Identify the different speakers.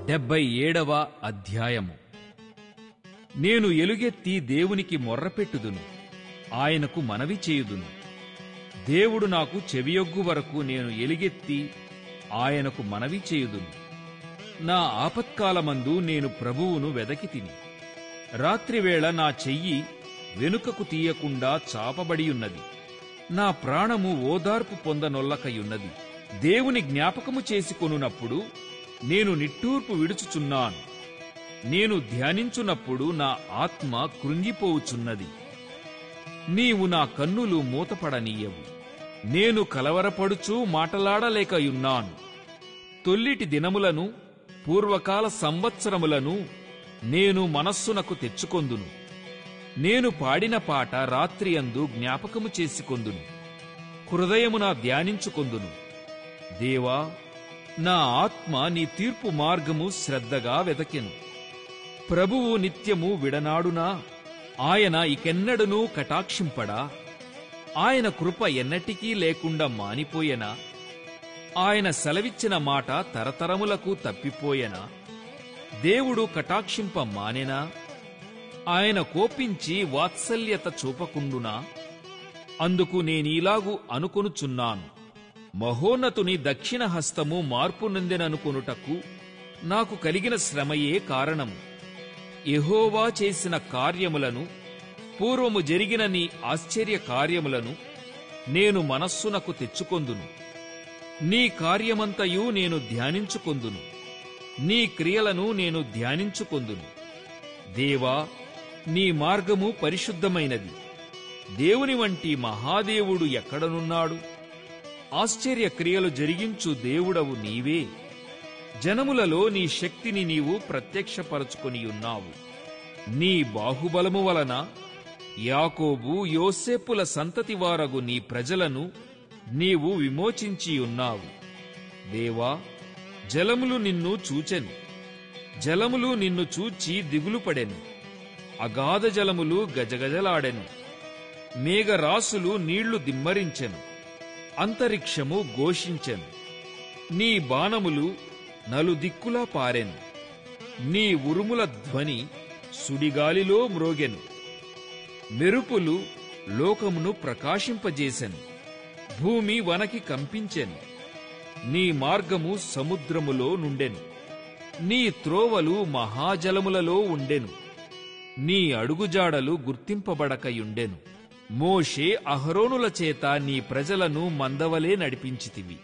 Speaker 1: 77వ అధ్యాయము. నేను ఎలుగెత్తి దేవునికి మొర్రపెట్టుదును, ఆయనకు మనవి చేయుదును. దేవుడు నాకు చెవియొగ్గు వరకు నేను ఎలుగెత్తి ఆయనకు మనవి చేయుదును. నా ఆపత్కాలమందు నేను ప్రభువును వెదకితిని. రాత్రివేళ నా చెయ్యి వెనుకకు తీయకుండా చాపబడియున్నది. నా ప్రాణము ఓదార్పు పొందనొల్లకయున్నది. దేవుని జ్ఞాపకము చేసుకొనున్నప్పుడు నేను నిట్టూర్పు విడుచుచున్నాను. నేను ధ్యానించున్నప్పుడు నా ఆత్మ కృంగిపోవుచున్నది. నీవు నా కన్నులు మూతపడనీయవు. నేను కలవరపడుచూ మాటలాడలేకయున్నాను. తొల్లిటి దినములను పూర్వకాల సంవత్సరములను నేను మనస్సునకు తెచ్చుకొందును. నేను పాడిన పాట రాత్రియందు జ్ఞాపకము చేసుకొందును, హృదయమున ధ్యానించుకొందును. దేవా, నా ఆత్మ నీ తీర్పు మార్గము శ్రద్ధగా వెదకెను. ప్రభువు నిత్యము విడనాడునా? ఆయన ఇకెన్నడనూ కటాక్షింపడా? ఆయన కృప ఎన్నటికీ లేకుండా మానిపోయెనా? ఆయన సెలవిచ్చిన మాట తరతరములకు తప్పిపోయెనా? దేవుడు కటాక్షింప మానెనా? ఆయన కోపించి వాత్సల్యత చూపకుండునా? అందుకు నేనీలాగు అనుకొనుచున్నాను. మహోన్నతుని దక్షిణ హస్తము మార్పు నొందెననుకొనుటకు నాకు కలిగిన శ్రమయే కారణము. యెహోవా చేసిన కార్యములను, పూర్వము జరిగిన నీ ఆశ్చర్య కార్యములను నేను మనస్సునకు తెచ్చుకొందును. నీ కార్యమంతయు నేను ధ్యానించుకొందును, నీ క్రియలను నేను ధ్యానించుకొందును. దేవా, నీ మార్గము పరిశుద్ధమైనది. దేవుని వంటి మహాదేవుడు ఎక్కడనున్నాడు? ఆశ్చర్య క్రియలు జరిగించు దేవుడవు నీవే. జనములలో నీ శక్తిని నీవు ప్రత్యక్షపరచుకొనియున్నావు. నీ బాహుబలము వలన యాకోబు, యోసేపుల సంతతివారగు నీ ప్రజలను నీవు విమోచించియున్నావు. దేవా, జలములు నిన్ను చూచెను. జలములు నిన్ను చూచి దిగులుపడెను. అగాధ జలములు గజగజలాడెను. మేఘరాసులు నీళ్లు దిమ్మరించెను. అంతరిక్షము ఘోషించెను. నీ బాణములు నలుదిక్కులా పారెను. నీ ఉరుముల ధ్వని సుడిగాలిలో మ్రోగెను. మెరుపులు లోకమును ప్రకాశింపజేసెను. భూమి వనకి కంపించెను. నీ మార్గము సముద్రములో నుండెను. నీ త్రోవలు మహాజలములలో ఉండెను. నీ అడుగుజాడలు గుర్తింపబడకయుండెను. మోషే, అహరోనుల చేత నీ ప్రజలను మందవలే నడిపించితివి.